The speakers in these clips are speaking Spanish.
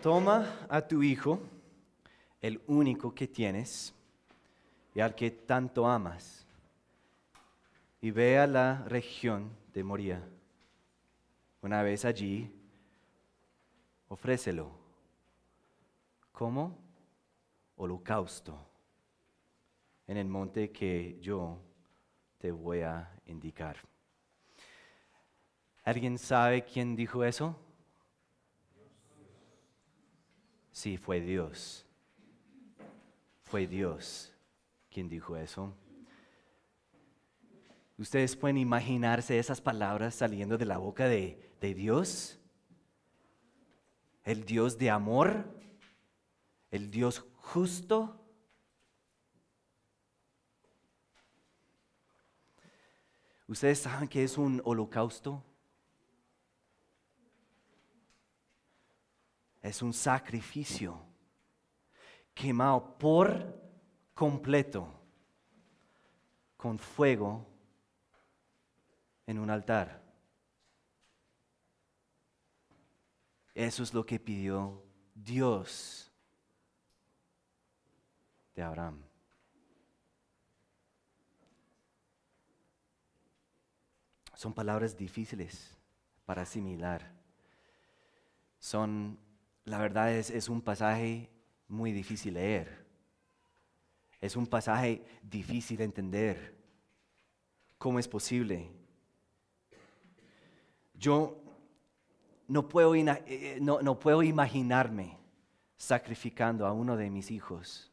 Toma a tu hijo, el único que tienes y al que tanto amas, y ve a la región de Moría. Una vez allí, ofrécelo como holocausto en el monte que yo te voy a indicar. ¿Alguien sabe quién dijo eso? Sí, fue Dios. Fue Dios quien dijo eso. ¿Ustedes pueden imaginarse esas palabras saliendo de la boca de Dios? El Dios de amor, el Dios justo. ¿Ustedes saben qué es un holocausto? Es un sacrificio quemado por completo con fuego en un altar. Eso es lo que pidió Dios de Abraham. Son palabras difíciles para asimilar. La verdad es un pasaje muy difícil de leer. Es un pasaje difícil de entender. ¿Cómo es posible? Yo no puedo imaginarme sacrificando a uno de mis hijos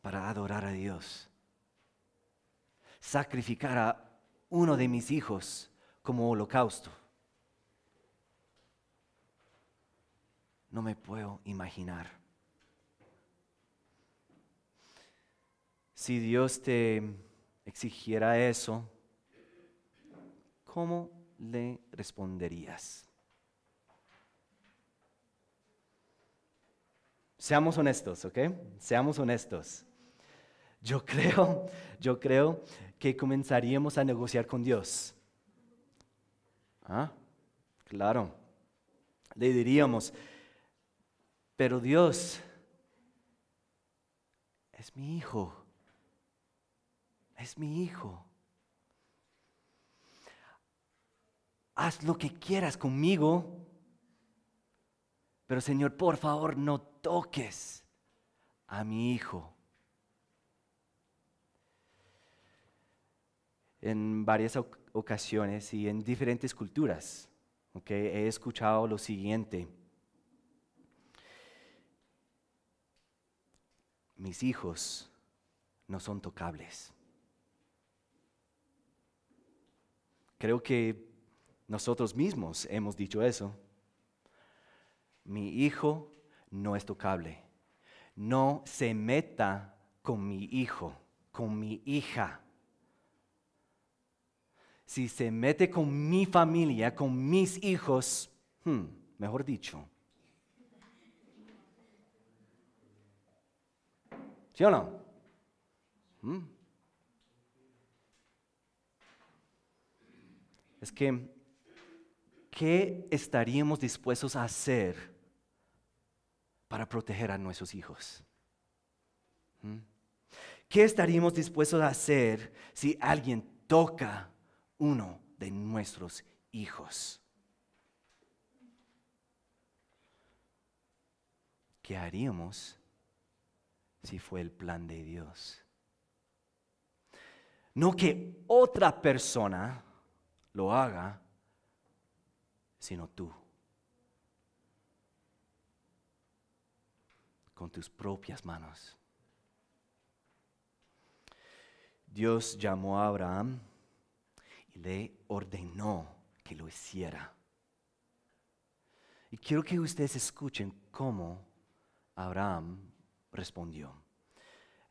para adorar a Dios. Sacrificar a uno de mis hijos como holocausto. No me puedo imaginar. Si Dios te exigiera eso, ¿cómo le responderías? Seamos honestos, ¿ok? Seamos honestos. Yo creo que comenzaríamos a negociar con Dios. Ah, claro. Le diríamos, pero Dios, es mi hijo. Es mi hijo. Haz lo que quieras conmigo, pero Señor, por favor, no toques a mi hijo. En varias ocasiones y en diferentes culturas, ¿okay? He escuchado lo siguiente. Mis hijos no son tocables. Creo que nosotros mismos hemos dicho eso. Mi hijo no es tocable. No se meta con mi hijo, con mi hija. Si se mete con mi familia, con mis hijos, mejor dicho. ¿Sí o no? Es que, ¿qué estaríamos dispuestos a hacer para proteger a nuestros hijos? ¿Qué estaríamos dispuestos a hacer si alguien toca uno de nuestros hijos? ¿Qué haríamos si fue el plan de Dios? No que otra persona lo haga, sino tú. Con tus propias manos. Dios llamó a Abraham y le ordenó que lo hiciera. Y quiero que ustedes escuchen cómo Abraham respondió.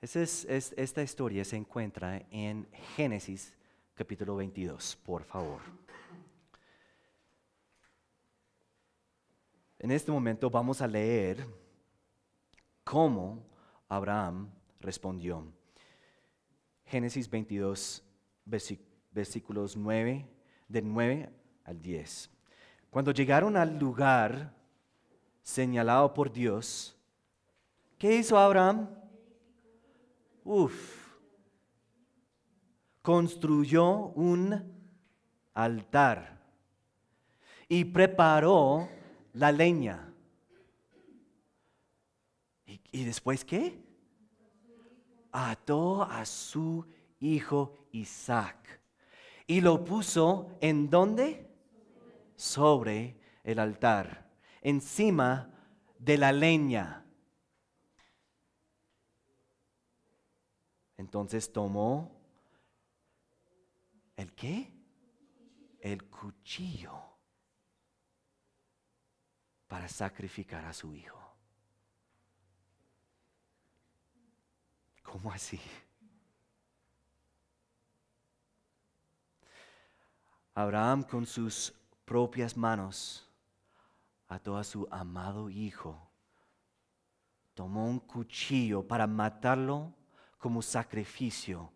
Esta historia se encuentra en Génesis capítulo 22, por favor. En este momento vamos a leer cómo Abraham respondió. Génesis 22, versículos 9, del 9 al 10. Cuando llegaron al lugar señalado por Dios, ¿qué hizo Abraham? Construyó un altar y preparó la leña. ¿Y después qué? Ató a su hijo Isaac y lo puso ¿en dónde? Sobre el altar, encima de la leña. Entonces tomó ¿el qué? El cuchillo para sacrificar a su hijo. ¿Cómo así? Abraham con sus propias manos ató a su amado hijo. Tomó un cuchillo para matarlo como sacrificio.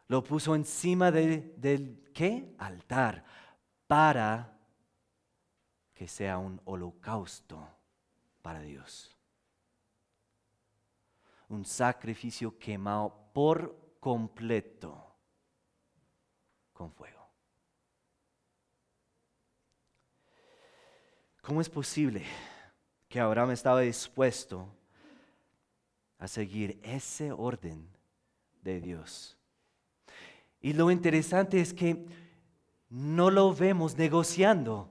Lo puso encima del ¿qué? Altar para que sea un holocausto para Dios. Un sacrificio quemado por completo con fuego. ¿Cómo es posible que Abraham estaba dispuesto a seguir ese orden de Dios? Y lo interesante es que no lo vemos negociando.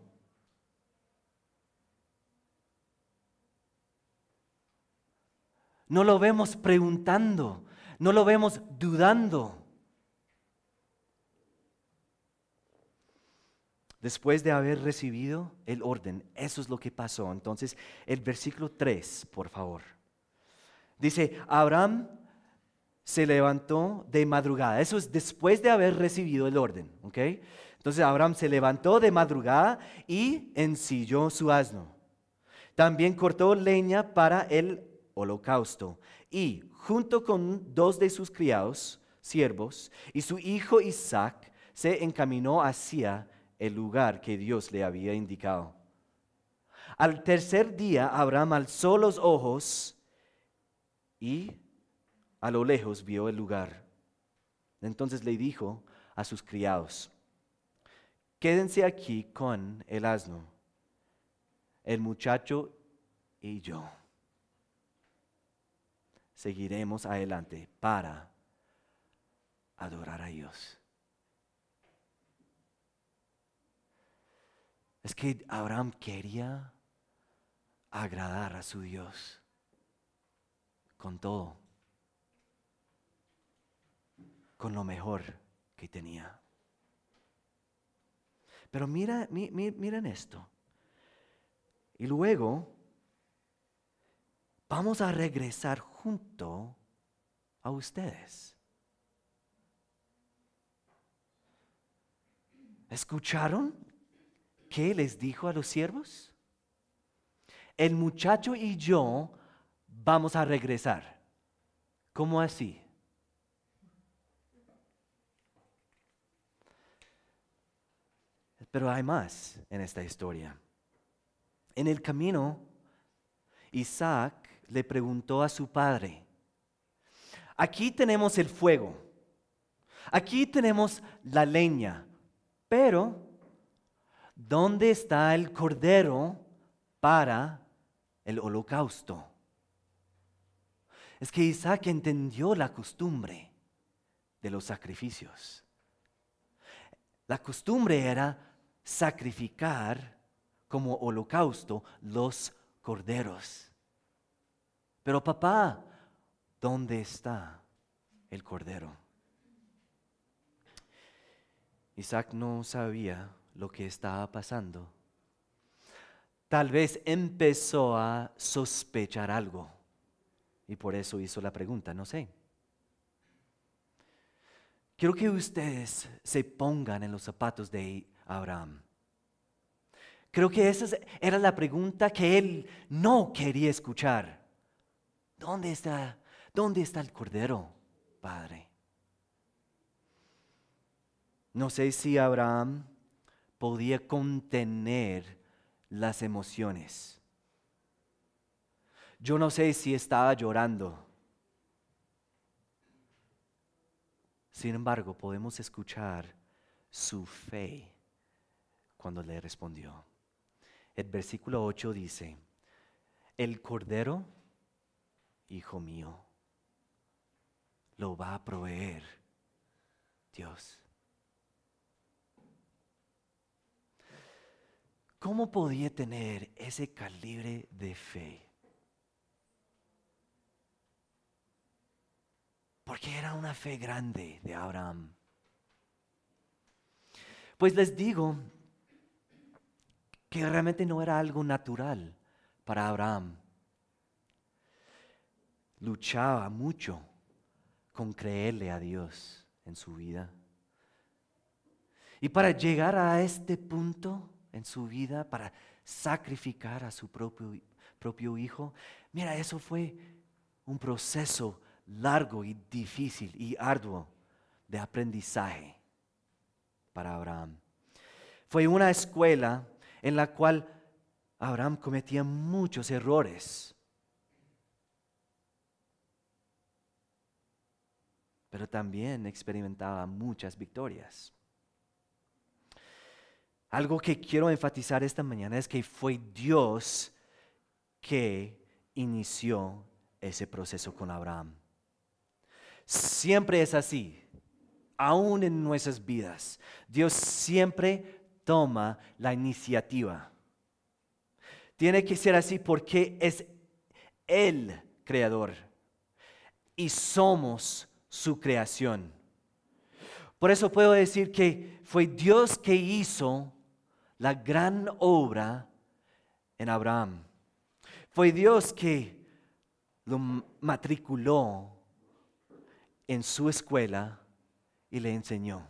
No lo vemos preguntando, no lo vemos dudando. Después de haber recibido el orden, eso es lo que pasó. Entonces, el versículo 3, por favor. Dice, Abraham se levantó de madrugada. Eso es después de haber recibido el orden, ¿ok? Entonces, Abraham se levantó de madrugada y ensilló su asno. También cortó leña para el holocausto y junto con 2 de sus criados, siervos, y su hijo Isaac, se encaminó hacia el lugar que Dios le había indicado. Al tercer día, Abraham alzó los ojos y a lo lejos vio el lugar. Entonces le dijo a sus criados, quédense aquí con el asno, el muchacho y yo seguiremos adelante para adorar a Dios. Es que Abraham quería agradar a su Dios con todo, con lo mejor que tenía. Pero miren esto. Y luego vamos a regresar junto a ustedes. ¿Escucharon qué les dijo a los siervos? El muchacho y yo vamos a regresar. ¿Cómo así? Pero hay más en esta historia. En el camino, Isaac le preguntó a su padre, aquí tenemos el fuego, aquí tenemos la leña, pero ¿dónde está el cordero para el holocausto? Es que Isaac entendió la costumbre de los sacrificios. La costumbre era sacrificar como holocausto los corderos. Pero papá, ¿dónde está el cordero? Isaac no sabía lo que estaba pasando. Tal vez empezó a sospechar algo y por eso hizo la pregunta, no sé. Quiero que ustedes se pongan en los zapatos de Abraham. Creo que esa era la pregunta que él no quería escuchar. ¿Dónde está el cordero, Padre? No sé si Abraham podía contener las emociones. Yo no sé si estaba llorando. Sin embargo, podemos escuchar su fe cuando le respondió. El versículo 8 dice, el cordero, hijo mío, lo va a proveer Dios. ¿Cómo podía tener ese calibre de fe? Porque era una fe grande de Abraham. Pues les digo que realmente no era algo natural para Abraham. Luchaba mucho con creerle a Dios en su vida. Y para llegar a este punto en su vida, para sacrificar a su propio hijo, mira, eso fue un proceso largo y difícil y arduo de aprendizaje para Abraham. Fue una escuela en la cual Abraham cometía muchos errores, pero también experimentaba muchas victorias. Algo que quiero enfatizar esta mañana es que fue Dios que inició ese proceso con Abraham. Siempre es así, aún en nuestras vidas. Dios siempre toma la iniciativa. Tiene que ser así porque es el creador y somos su creación. Por eso puedo decir que fue Dios que hizo la gran obra en Abraham. Fue Dios que lo matriculó en su escuela y le enseñó.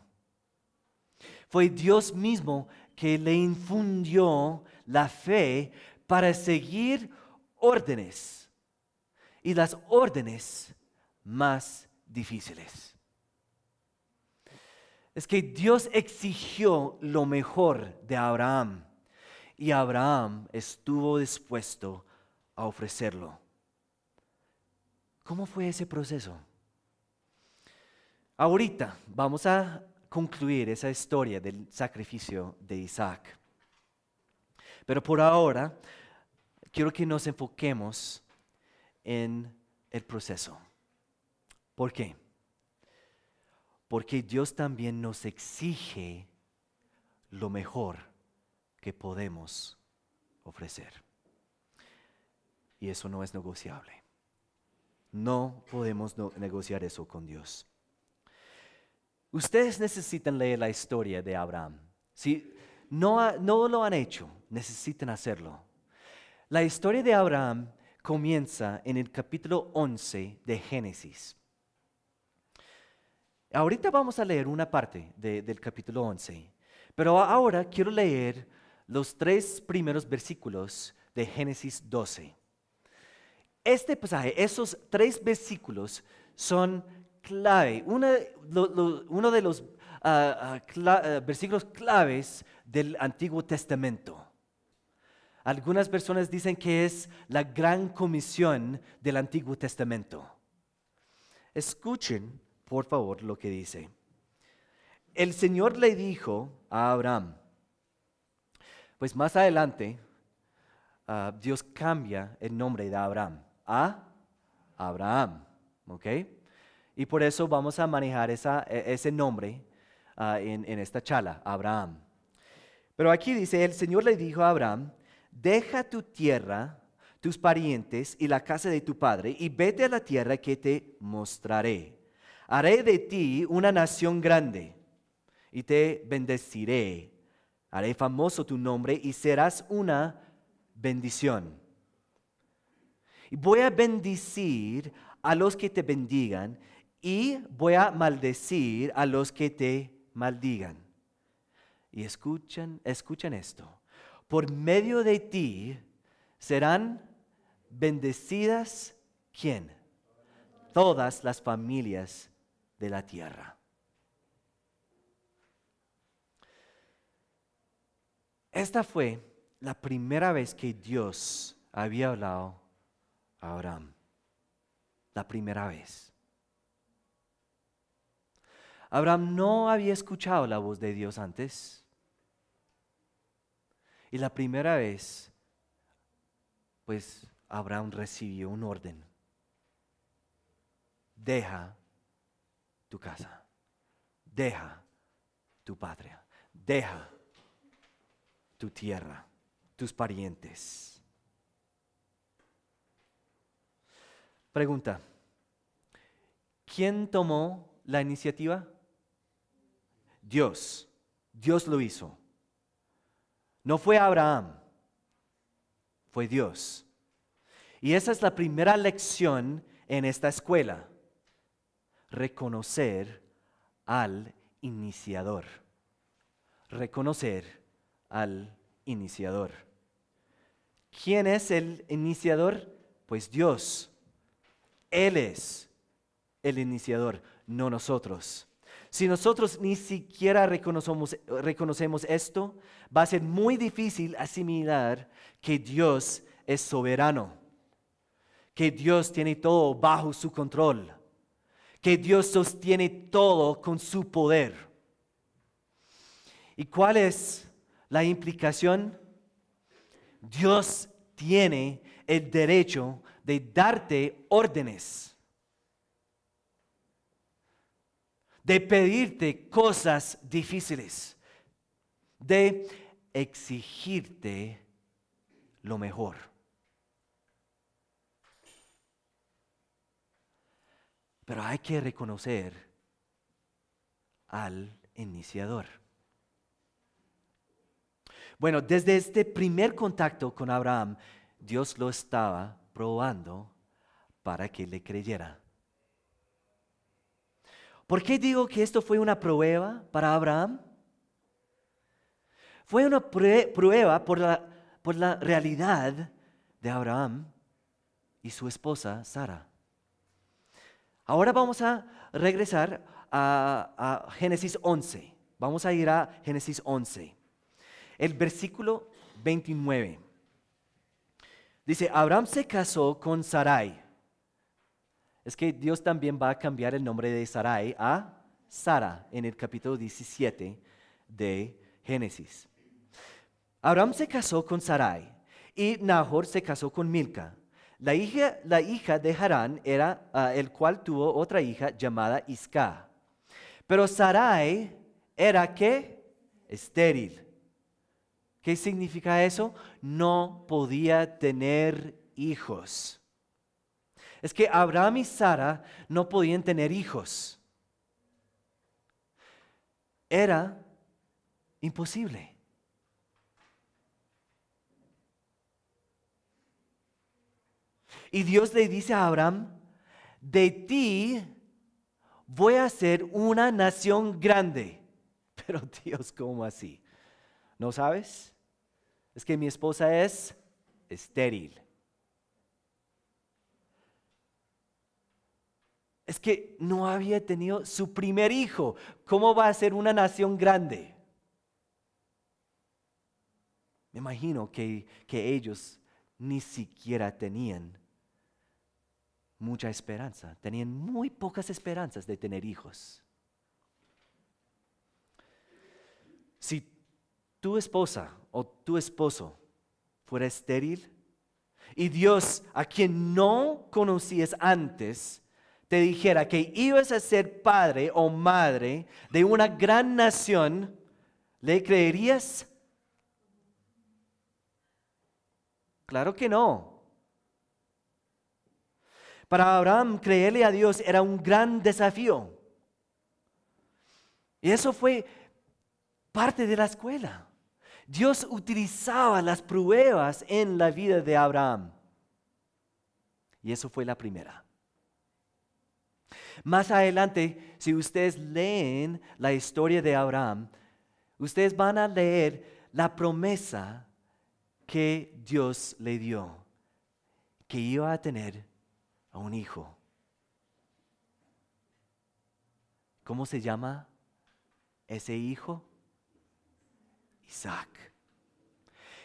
Fue Dios mismo que le infundió la fe para seguir órdenes y las órdenes más difíciles. Es que Dios exigió lo mejor de Abraham y Abraham estuvo dispuesto a ofrecerlo. ¿Cómo fue ese proceso? Ahorita vamos a concluir esa historia del sacrificio de Isaac. Pero por ahora quiero que nos enfoquemos en el proceso. ¿Por qué? Porque Dios también nos exige lo mejor que podemos ofrecer. Y eso no es negociable. No podemos negociar eso con Dios. Ustedes necesitan leer la historia de Abraham. Si no lo han hecho, necesitan hacerlo. La historia de Abraham comienza en el capítulo 11 de Génesis. Ahorita vamos a leer una parte del capítulo 11, pero ahora quiero leer los 3 primeros versículos de Génesis 12. Este pasaje, esos 3 versículos son clave, uno de los versículos claves del Antiguo Testamento. Algunas personas dicen que es la gran comisión del Antiguo Testamento. Escuchen, por favor, lo que dice. El Señor le dijo a Abraham, pues más adelante Dios cambia el nombre de Abraham a Abraham, ¿ok? Y por eso vamos a manejar ese nombre en esta charla, Abraham. Pero aquí dice, el Señor le dijo a Abraham, deja tu tierra, tus parientes y la casa de tu padre y vete a la tierra que te mostraré. Haré de ti una nación grande y te bendeciré. Haré famoso tu nombre y serás una bendición. Y voy a bendecir a los que te bendigan y voy a maldecir a los que te maldigan. Y escuchen esto. Por medio de ti serán bendecidas, ¿quién? Todas las familias de la tierra. Esta fue la primera vez que Dios había hablado a Abraham. La primera vez. Abraham no había escuchado la voz de Dios antes. Y la primera vez, pues Abraham recibió un orden. Deja tu casa, deja tu patria, deja tu tierra, tus parientes. Pregunta, ¿quién tomó la iniciativa? Dios. Dios lo hizo. No fue Abraham, fue Dios. Y esa es la primera lección en esta escuela. Reconocer al iniciador. Reconocer al iniciador. ¿Quién es el iniciador? Pues Dios. Él es el iniciador, no nosotros. Si nosotros ni siquiera reconocemos esto, va a ser muy difícil asimilar que Dios es soberano, que Dios tiene todo bajo su control, que Dios sostiene todo con su poder. ¿Y cuál es la implicación? Dios tiene el derecho de darte órdenes, de pedirte cosas difíciles, de exigirte lo mejor. Pero hay que reconocer al iniciador. Bueno, desde este primer contacto con Abraham, Dios lo estaba probando para que le creyera. ¿Por qué digo que esto fue una prueba para Abraham? Fue una prueba por la realidad de Abraham y su esposa Sara. Ahora vamos a regresar a Génesis 11. Vamos a ir a Génesis 11. El versículo 29. Dice, Abraham se casó con Sarai. Es que Dios también va a cambiar el nombre de Sarai a Sara en el capítulo 17 de Génesis. Abraham se casó con Sarai y Nahor se casó con Milca. La hija de Harán era el cual tuvo otra hija llamada Isca. Pero Sarai era ¿qué? Estéril. ¿Qué significa eso? No podía tener hijos. Es que Abraham y Sara no podían tener hijos. Era imposible. Y Dios le dice a Abraham, de ti voy a hacer una nación grande. Pero Dios, ¿cómo así? ¿No sabes? Es que mi esposa es estéril. Es que no había tenido su primer hijo. ¿Cómo va a ser una nación grande? Me imagino que ellos ni siquiera tenían mucha esperanza. Tenían muy pocas esperanzas de tener hijos. Si tu esposa o tu esposo fuera estéril y Dios, a quien no conocías antes, te dijera que ibas a ser padre o madre de una gran nación, ¿le creerías? Claro que no. Para Abraham, creerle a Dios era un gran desafío. Y eso fue parte de la escuela. Dios utilizaba las pruebas en la vida de Abraham. Y eso fue la primera. Más adelante, si ustedes leen la historia de Abraham, ustedes van a leer la promesa que Dios le dio, que iba a tener a un hijo. ¿Cómo se llama ese hijo? Isaac.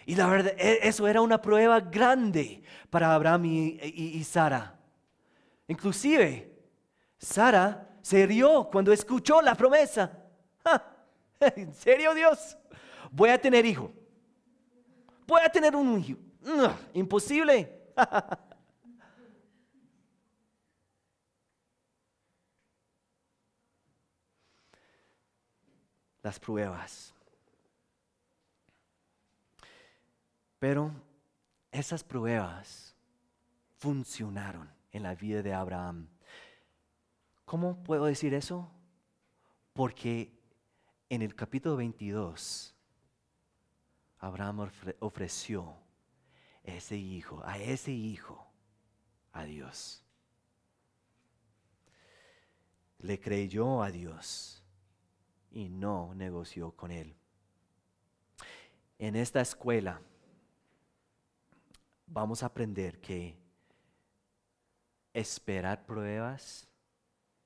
Y la verdad, eso era una prueba grande para Abraham y Sara. Inclusive, Sara se rió cuando escuchó la promesa. ¡Ja! ¿En serio, Dios? Voy a tener hijo. Voy a tener un hijo. Imposible. Las pruebas. Pero esas pruebas funcionaron en la vida de Abraham. ¿Cómo puedo decir eso? Porque en el capítulo 22, Abraham ofreció a ese hijo, a Dios. Le creyó a Dios y no negoció con él. En esta escuela vamos a aprender que esperar pruebas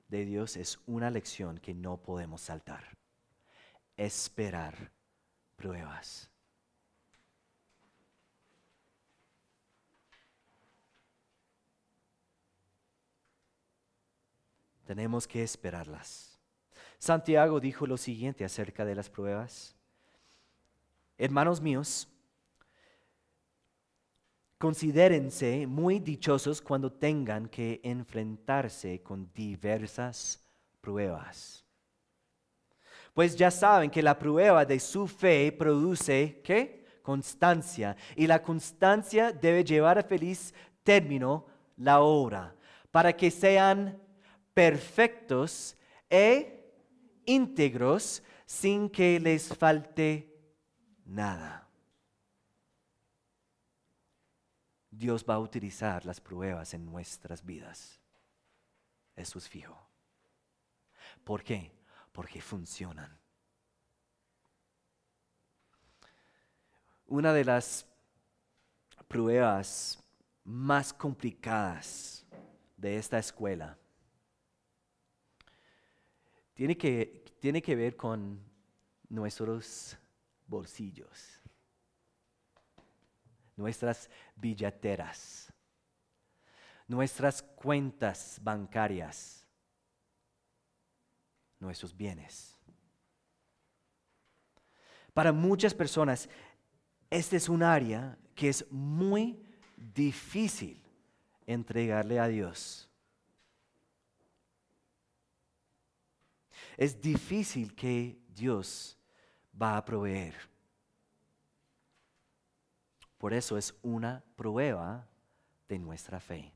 de Dios es una lección que no podemos saltar. Esperar pruebas. Tenemos que esperarlas. Santiago dijo lo siguiente acerca de las pruebas. Hermanos míos, considérense muy dichosos cuando tengan que enfrentarse con diversas pruebas. Pues ya saben que la prueba de su fe produce, ¿qué? Constancia. Y la constancia debe llevar a feliz término la obra, para que sean perfectos e íntegros sin que les falte nada. Dios va a utilizar las pruebas en nuestras vidas. Eso es fijo. ¿Por qué? Porque funcionan. Una de las pruebas más complicadas de esta escuela tiene que ver con nuestros bolsillos, nuestras billeteras, nuestras cuentas bancarias, nuestros bienes. Para muchas personas, este es un área que es muy difícil entregarle a Dios. Es difícil que Dios va a proveer. Por eso es una prueba de nuestra fe.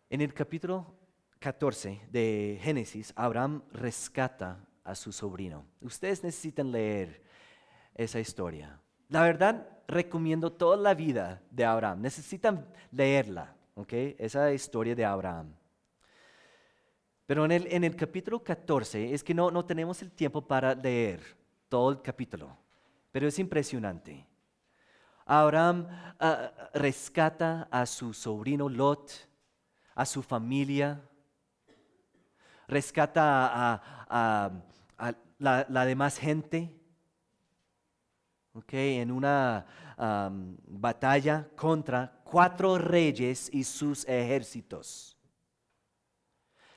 En el capítulo 14 de Génesis, Abraham rescata a su sobrino. Ustedes necesitan leer esa historia. La verdad, recomiendo toda la vida de Abraham. Necesitan leerla, ¿ok? Esa historia de Abraham. Pero en el capítulo 14, es que no tenemos el tiempo para leer todo el capítulo, pero es impresionante. Abraham rescata a su sobrino Lot, a su familia, rescata a la demás gente, en una batalla contra 4 reyes y sus ejércitos.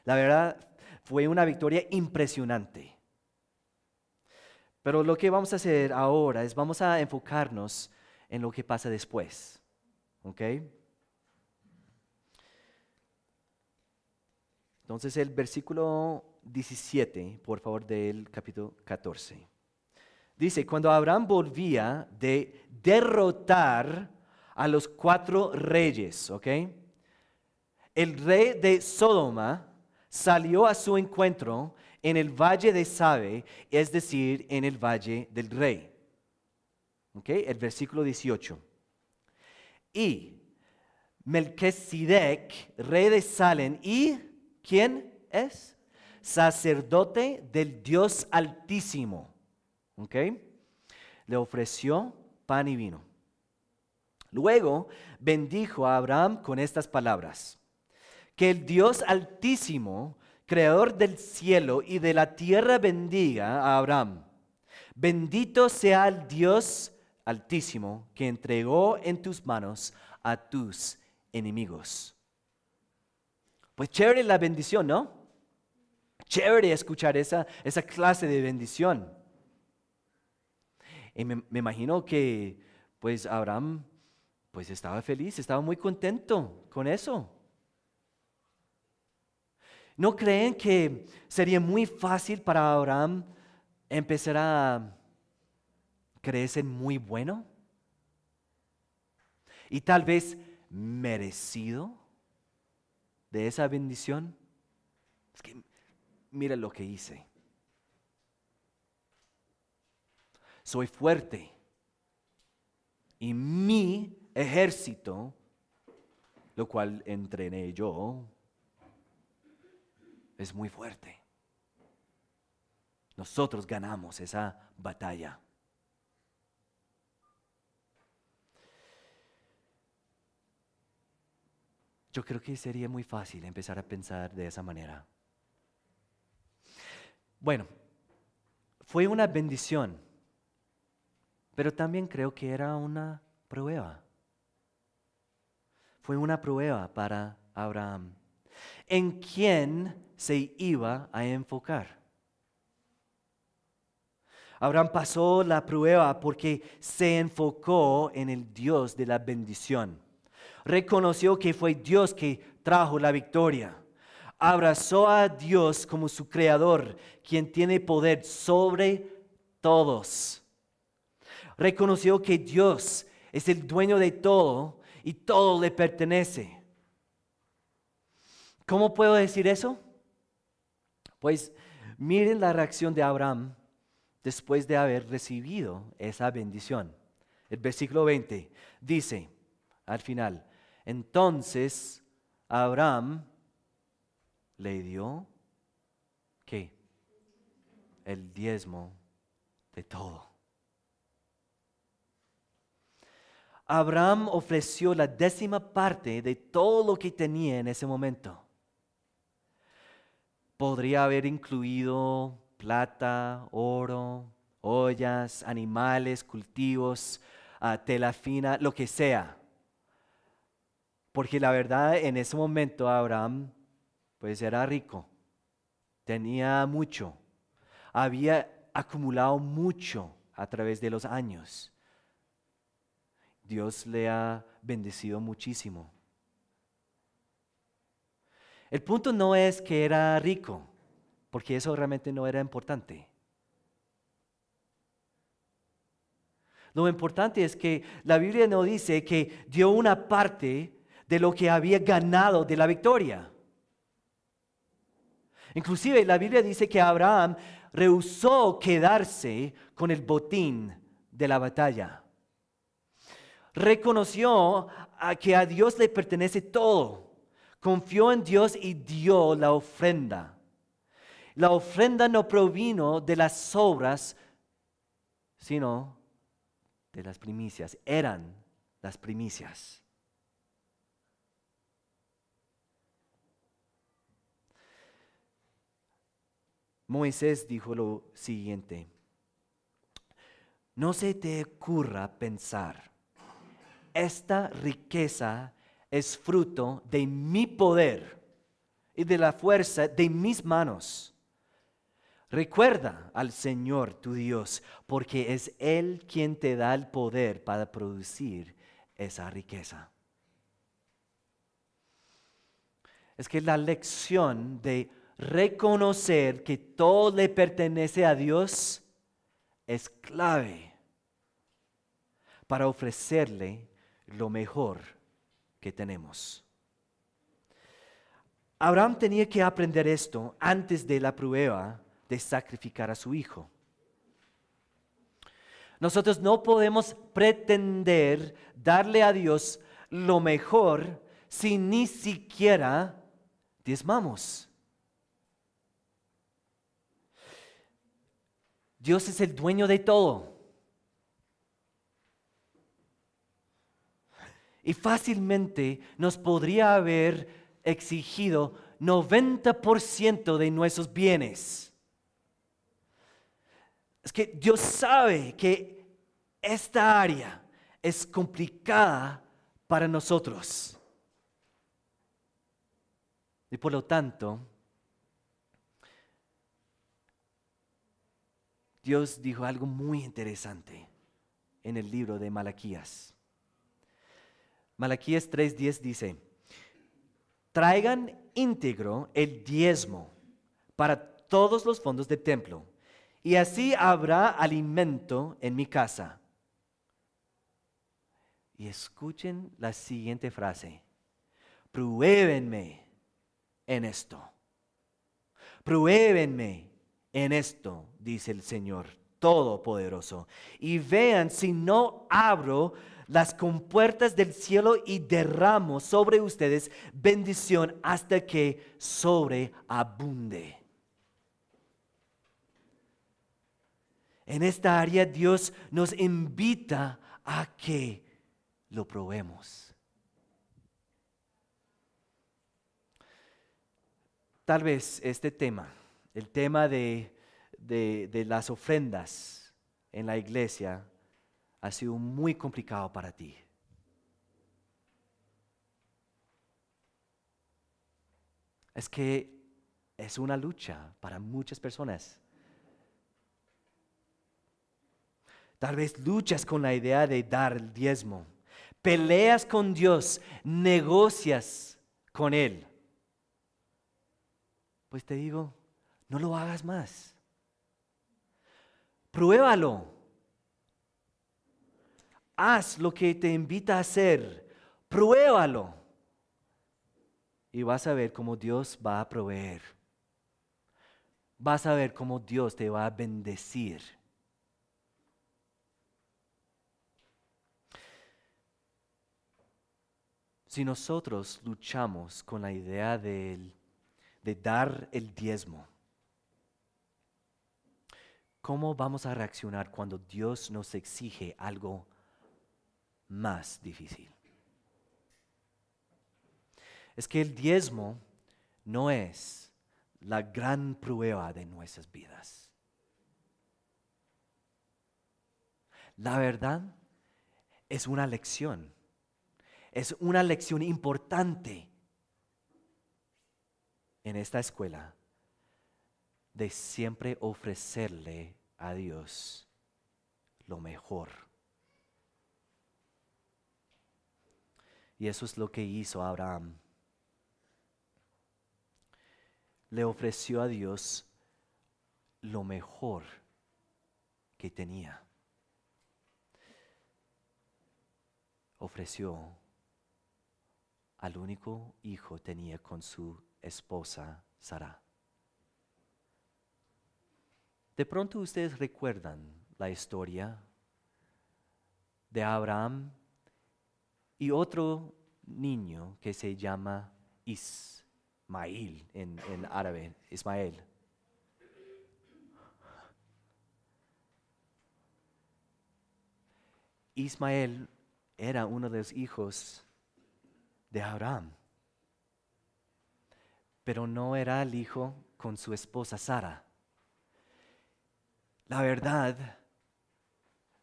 La verdad, fue una victoria impresionante. Pero lo que vamos a hacer ahora es vamos a enfocarnos en lo que pasa después. ¿Ok? Entonces el versículo 17, por favor, del capítulo 14. Dice, cuando Abraham volvía de derrotar a los 4 reyes, ¿ok? El rey de Sodoma salió a su encuentro en el valle de Sabe, es decir, en el valle del rey. ¿Ok? El versículo 18. Y Melquisedec, rey de Salem, y ¿quién es? Sacerdote del Dios Altísimo. ¿Ok? Le ofreció pan y vino. Luego bendijo a Abraham con estas palabras: que el Dios Altísimo, creador del cielo y de la tierra, bendiga a Abraham, Bendito sea el Dios Altísimo que entregó en tus manos a tus enemigos. Pues chévere la bendición, ¿no? Chévere escuchar esa clase de bendición. Y me imagino que pues Abraham pues estaba feliz, estaba muy contento con eso. ¿No creen que sería muy fácil para Abraham empezar a creerse muy bueno? Y tal vez merecido de esa bendición. Es que mira lo que hice. Soy fuerte y mi ejército, lo cual entrené yo, es muy fuerte. Nosotros ganamos esa batalla. Yo creo que sería muy fácil empezar a pensar de esa manera. Bueno, fue una bendición, pero también creo que era una prueba. Fue una prueba para Abraham. ¿En quién se iba a enfocar? Abraham pasó la prueba porque se enfocó en el Dios de la bendición. Reconoció que fue Dios que trajo la victoria. Abrazó a Dios como su creador, quien tiene poder sobre todos. Reconoció que Dios es el dueño de todo y todo le pertenece. ¿Cómo puedo decir eso? Pues miren la reacción de Abraham después de haber recibido esa bendición. El versículo 20 dice al final, entonces Abraham le dio, ¿qué? El diezmo de todo. Abraham ofreció la 10ª parte de todo lo que tenía en ese momento. Podría haber incluido plata, oro, ollas, animales, cultivos, tela fina, lo que sea. Porque la verdad en ese momento Abraham pues era rico, tenía mucho, había acumulado mucho a través de los años. Dios le ha bendecido muchísimo. El punto no es que era rico, porque eso realmente no era importante. Lo importante es que la Biblia no dice que dio una parte de lo que había ganado de la victoria. Inclusive la Biblia dice que Abraham rehusó quedarse con el botín de la batalla. Reconoció que a Dios le pertenece todo. Confió en Dios y dio la ofrenda. La ofrenda no provino de las obras, sino de las primicias. Eran las primicias. Moisés dijo lo siguiente: no se te ocurra pensar, esta riqueza es fruto de mi poder y de la fuerza de mis manos. Recuerda al Señor tu Dios, porque es Él quien te da el poder para producir esa riqueza. Es que la lección de reconocer que todo le pertenece a Dios es clave para ofrecerle lo mejor que tenemos. Abraham tenía que aprender esto antes de la prueba de sacrificar a su hijo. Nosotros no podemos pretender darle a Dios lo mejor si ni siquiera diezmamos. Dios es el dueño de todo. Y fácilmente nos podría haber exigido 90% de nuestros bienes. Es que Dios sabe que esta área es complicada para nosotros. Y por lo tanto, Dios dijo algo muy interesante en el libro de Malaquías. Malaquías 3:10 dice: traigan íntegro el diezmo para todos los fondos del templo, y así habrá alimento en mi casa. Y escuchen la siguiente frase: pruébenme en esto. Pruébenme en esto, dice el Señor Todopoderoso, y vean si no abro las compuertas del cielo y derramo sobre ustedes bendición hasta que sobreabunde. En esta área Dios nos invita a que lo probemos. Tal vez este tema, el tema de las ofrendas en la iglesia, ha sido muy complicado para ti. Es que es una lucha para muchas personas. Tal vez luchas con la idea de dar el diezmo, peleas con Dios, negocias con Él. Pues te digo, no lo hagas más. Pruébalo. Haz lo que te invita a hacer. Pruébalo. Y vas a ver cómo Dios va a proveer. Vas a ver cómo Dios te va a bendecir. Si nosotros luchamos con la idea de dar el diezmo, ¿cómo vamos a reaccionar cuando Dios nos exige algo más difícil? Es que el diezmo no es la gran prueba de nuestras vidas. La verdad es una lección. Es una lección importante en esta escuela de siempre ofrecerle a Dios lo mejor. Y eso es lo que hizo Abraham. Le ofreció a Dios lo mejor que tenía. Ofreció al único hijo que tenía con su esposa Sara. De pronto ustedes recuerdan la historia de Abraham y otro niño que se llama Ismael en árabe, Ismael. Ismael era uno de los hijos de Abraham, pero no era el hijo con su esposa Sara. La verdad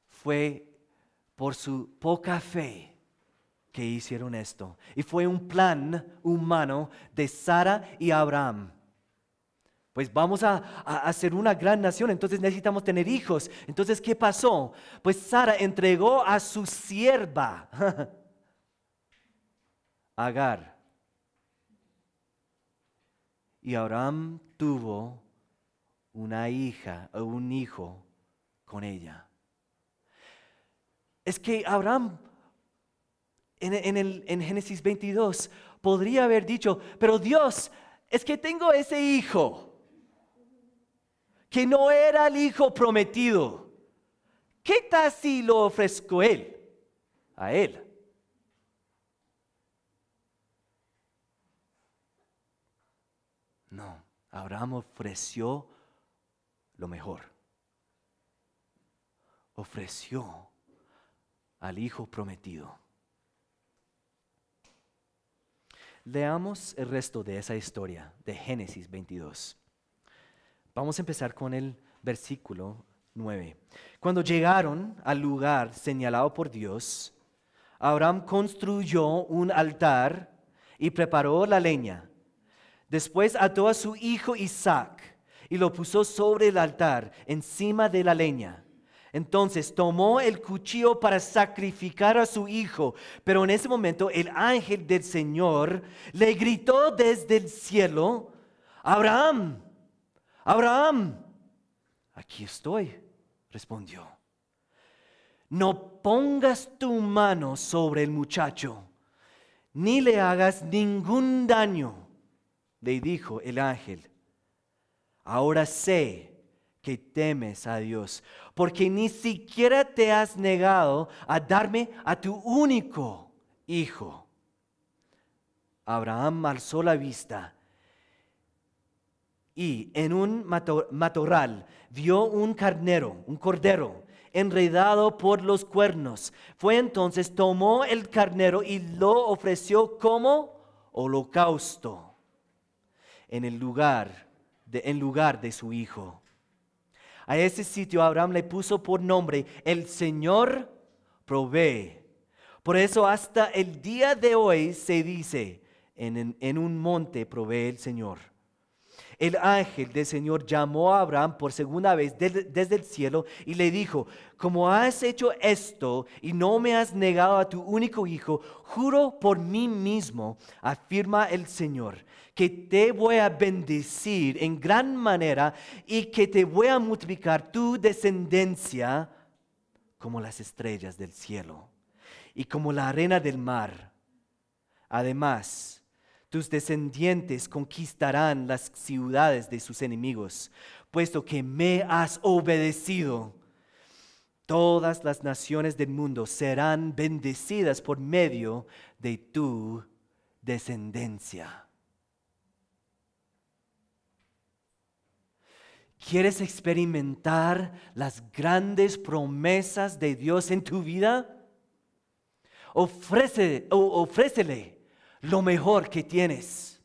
fue por su poca fe que hicieron esto. Y fue un plan humano de Sara y Abraham. Pues vamos a hacer una gran nación, entonces necesitamos tener hijos. Entonces, ¿qué pasó? Pues Sara entregó a su sierva, Agar. Y Abraham tuvo una hija o un hijo con ella. Es que Abraham en Génesis 22 podría haber dicho, pero Dios, es que tengo ese hijo que no era el hijo prometido. ¿Qué tal si lo ofrezco a él? No, Abraham ofreció lo mejor. Ofreció al hijo prometido. Leamos el resto de esa historia de Génesis 22. Vamos a empezar con el versículo 9. Cuando llegaron al lugar señalado por Dios, Abraham construyó un altar y preparó la leña. Después ató a su hijo Isaac y lo puso sobre el altar, encima de la leña. Entonces tomó el cuchillo para sacrificar a su hijo, pero en ese momento el ángel del Señor le gritó desde el cielo: Abraham, Abraham. Aquí estoy, respondió. No pongas tu mano sobre el muchacho, ni le hagas ningún daño, le dijo el ángel. Ahora sé que temes a Dios, porque ni siquiera te has negado a darme a tu único hijo. Abraham alzó la vista y en un matorral vio un cordero enredado por los cuernos. Fue entonces, tomó el carnero y lo ofreció como holocausto en lugar de su hijo. A ese sitio Abraham le puso por nombre: El Señor provee. Por eso hasta el día de hoy se dice: en un monte provee el Señor. El ángel del Señor llamó a Abraham por segunda vez desde el cielo y le dijo: como has hecho esto y no me has negado a tu único hijo, juro por mí mismo, afirma el Señor, que te voy a bendecir en gran manera y que te voy a multiplicar tu descendencia como las estrellas del cielo y como la arena del mar. Además, tus descendientes conquistarán las ciudades de sus enemigos, puesto que me has obedecido. Todas las naciones del mundo serán bendecidas por medio de tu descendencia. ¿Quieres experimentar las grandes promesas de Dios en tu vida? Ofrécele lo mejor que tienes.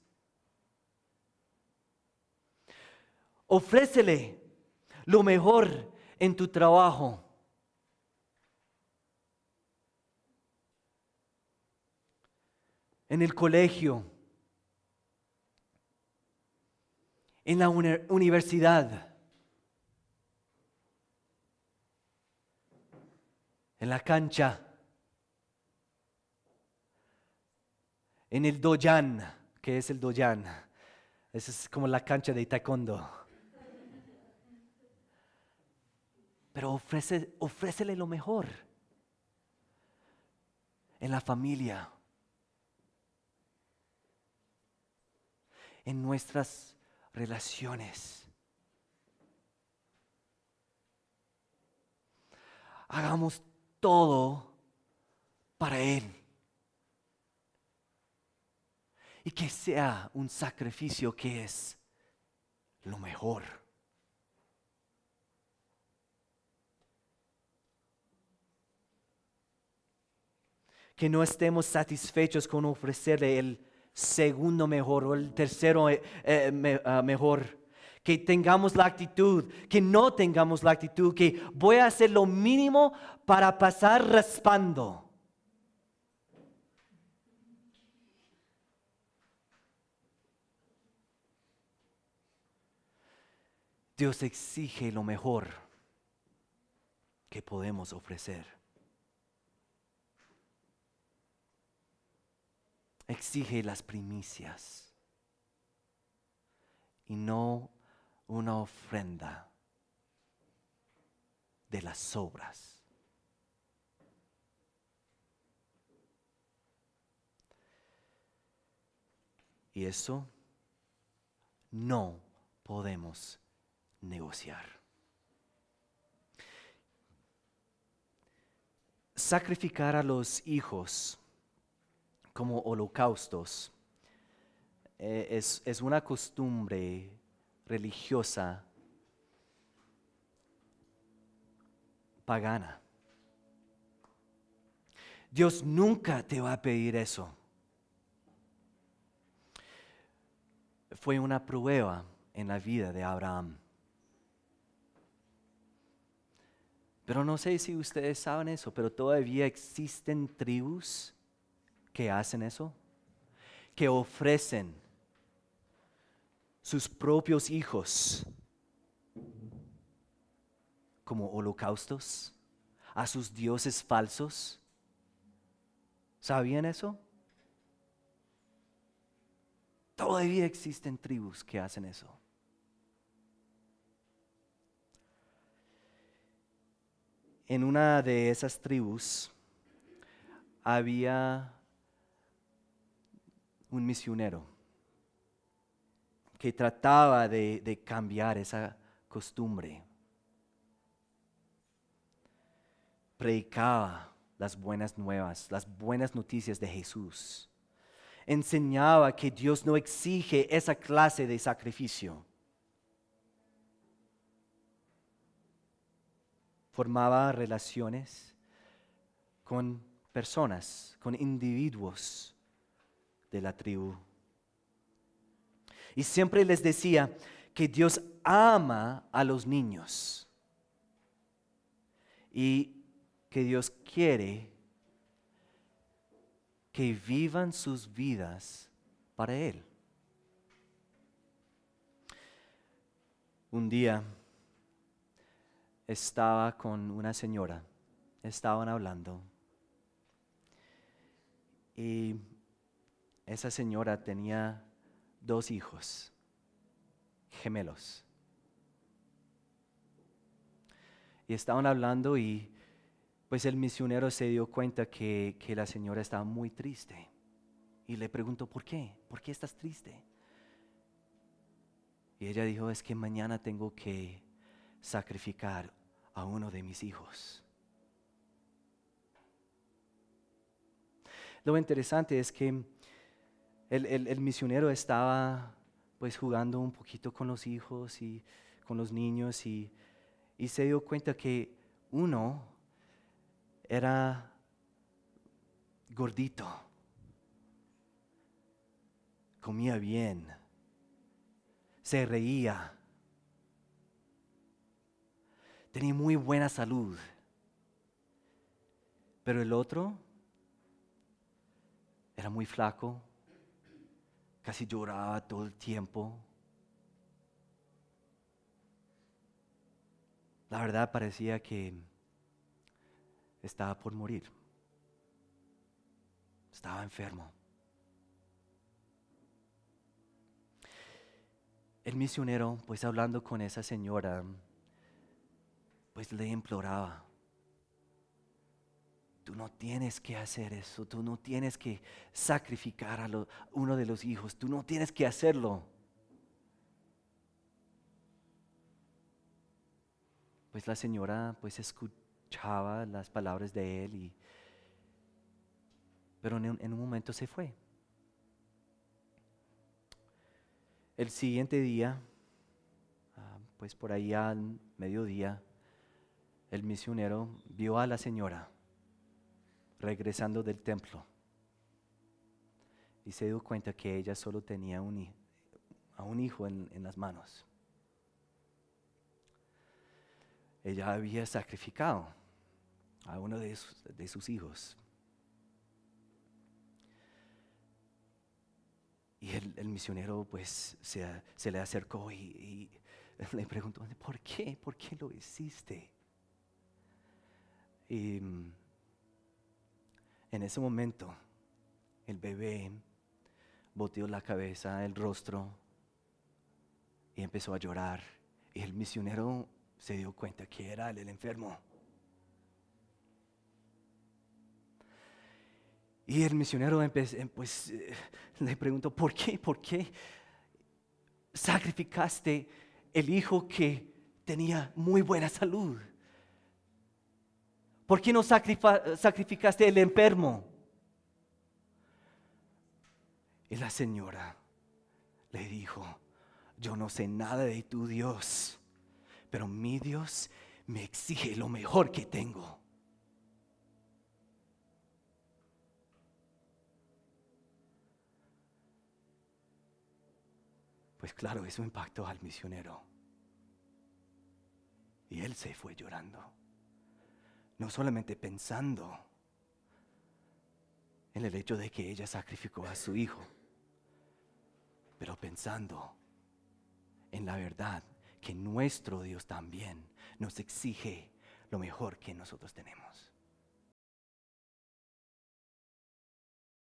Ofrécele lo mejor en tu trabajo. En el colegio. En la universidad. En la cancha. En el doyan. ¿Qué es el doyan? Esa es como la cancha de taekwondo. Pero ofrécele lo mejor. En la familia. En nuestras relaciones. Hagamos todo para Él. Y que sea un sacrificio que es lo mejor. Que no estemos satisfechos con ofrecerle el segundo mejor o el tercero mejor. Que tengamos la actitud, que no tengamos la actitud, que voy a hacer lo mínimo para pasar raspando. Dios exige lo mejor que podemos ofrecer. Exige las primicias y no una ofrenda de las sobras. Y eso no podemos negociar. Sacrificar a los hijos como holocaustos es una costumbre religiosa pagana. Dios nunca te va a pedir eso. Fue una prueba en la vida de Abraham. Pero no sé si ustedes saben eso, pero todavía existen tribus que hacen eso, que ofrecen sus propios hijos como holocaustos a sus dioses falsos. ¿Sabían eso? Todavía existen tribus que hacen eso. En una de esas tribus había un misionero que trataba de cambiar esa costumbre. Predicaba las buenas nuevas, las buenas noticias de Jesús. Enseñaba que Dios no exige esa clase de sacrificio. Formaba relaciones con personas, con individuos de la tribu. Y siempre les decía que Dios ama a los niños y que Dios quiere que vivan sus vidas para Él. Un día estaba con una señora, estaban hablando y esa señora tenía 2 hijos gemelos. Y estaban hablando y pues el misionero se dio cuenta que la señora estaba muy triste. Y le preguntó, ¿por qué? ¿Por qué estás triste? Y ella dijo, es que mañana tengo que sacrificar a uno de mis hijos. Lo interesante es que el misionero estaba pues jugando un poquito con los hijos y con los niños y se dio cuenta que uno era gordito, comía bien, se reía, tenía muy buena salud, pero el otro era muy flaco, casi lloraba todo el tiempo. La verdad parecía que estaba por morir. Estaba enfermo. El misionero, pues hablando con esa señora, pues le imploraba, tú no tienes que hacer eso, tú no tienes que sacrificar a uno de los hijos, tú no tienes que hacerlo. Pues la señora pues escuchaba las palabras de él, pero en un momento se fue. El siguiente día, pues por ahí al mediodía, el misionero vio a la señora regresando del templo y se dio cuenta que ella solo tenía a un hijo en las manos. Ella había sacrificado a uno de sus hijos. Y el misionero pues se le acercó y le preguntó, ¿por qué? ¿Por qué lo hiciste? Y en ese momento el bebé volteó la cabeza, el rostro y empezó a llorar. Y el misionero se dio cuenta que era él el enfermo. Y el misionero le preguntó, ¿por qué? ¿Por qué sacrificaste el hijo que tenía muy buena salud? ¿Por qué no sacrificaste el enfermo? Y la señora le dijo, yo no sé nada de tu Dios, pero mi Dios me exige lo mejor que tengo. Pues claro, eso impactó al misionero. Y él se fue llorando. no solamente pensando en el hecho de que ella sacrificó a su hijo, pero pensando en la verdad que nuestro Dios también nos exige lo mejor que nosotros tenemos.